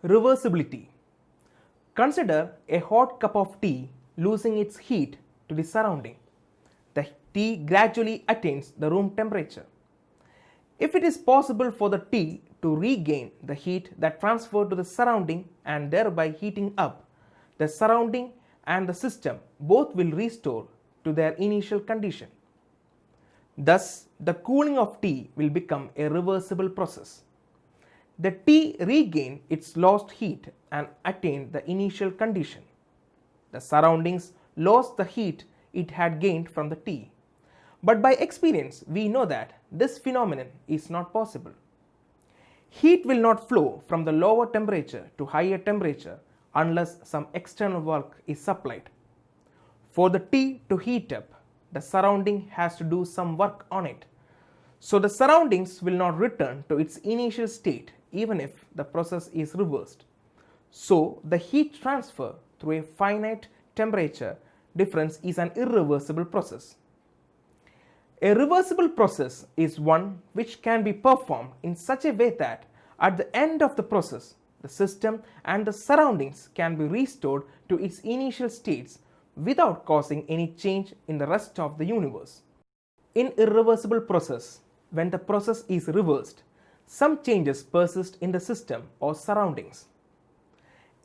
Reversibility. Consider a hot cup of tea losing its heat to the surrounding. The tea gradually attains the room temperature. If it is possible for the tea to regain the heat that transferred to the surrounding and thereby heating up, the surrounding and the system both will restore to their initial condition. Thus, the cooling of tea will become a reversible process. The tea regained its lost heat and attained the initial condition. The surroundings lost the heat it had gained from the tea. But by experience, we know that this phenomenon is not possible. Heat will not flow from the lower temperature to higher temperature unless some external work is supplied. For the tea to heat up, the surrounding has to do some work on it. So the surroundings will not return to its initial state even if the process is reversed. So the heat transfer through a finite temperature difference is an irreversible process. A reversible process is one which can be performed in such a way that at the end of the process, the system and the surroundings can be restored to its initial states without causing any change in the rest of the universe. In irreversible process, when the process is reversed, some changes persist in the system or surroundings.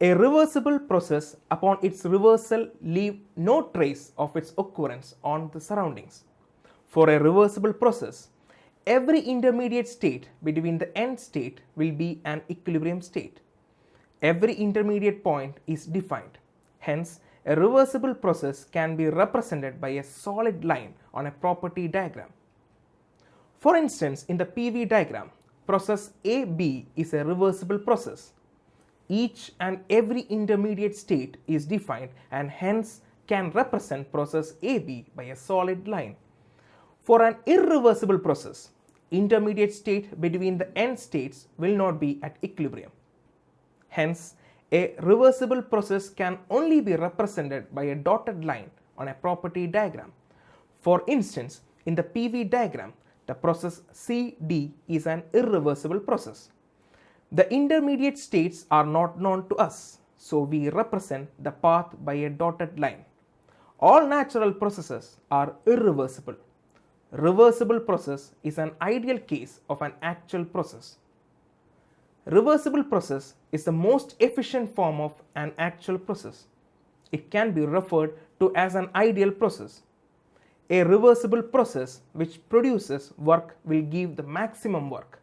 A reversible process upon its reversal leaves no trace of its occurrence on the surroundings. For a reversible process, every intermediate state between the end state will be an equilibrium state. Every intermediate point is defined. Hence, a reversible process can be represented by a solid line on a property diagram. For instance, in the PV diagram, process AB is a reversible process. Each and every intermediate state is defined and hence can represent process AB by a solid line. For an irreversible process, intermediate state between the end states will not be at equilibrium. Hence, a reversible process can only be represented by a dotted line on a property diagram. For instance, in the PV diagram, the process CD is an irreversible process. The intermediate states are not known to us, so we represent the path by a dotted line. All natural processes are irreversible. Reversible process is an ideal case of an actual process. Reversible process is the most efficient form of an actual process. It can be referred to as an ideal process. A reversible process which produces work will give the maximum work.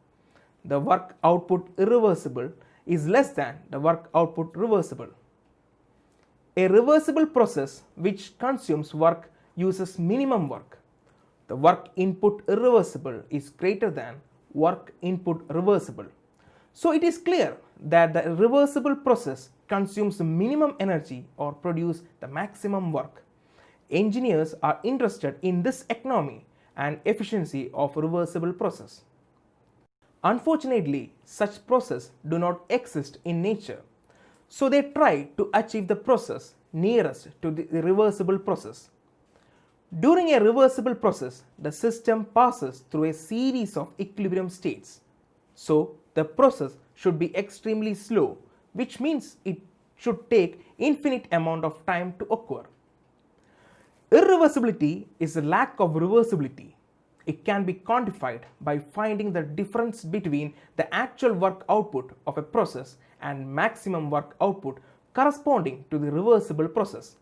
The work output irreversible is less than the work output reversible. A reversible process which consumes work uses minimum work. The work input irreversible is greater than work input reversible. So it is clear that the reversible process consumes the minimum energy or produces the maximum work. Engineers are interested in this economy and efficiency of reversible process. Unfortunately, such processes do not exist in nature. So they try to achieve the process nearest to the reversible process. During a reversible process, the system passes through a series of equilibrium states. So the process should be extremely slow, which means it should take infinite amount of time to occur. Irreversibility is a lack of reversibility. It can be quantified by finding the difference between the actual work output of a process and maximum work output corresponding to the reversible process.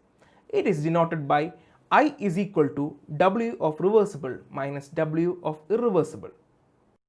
It is denoted by I is equal to W of reversible minus W of irreversible.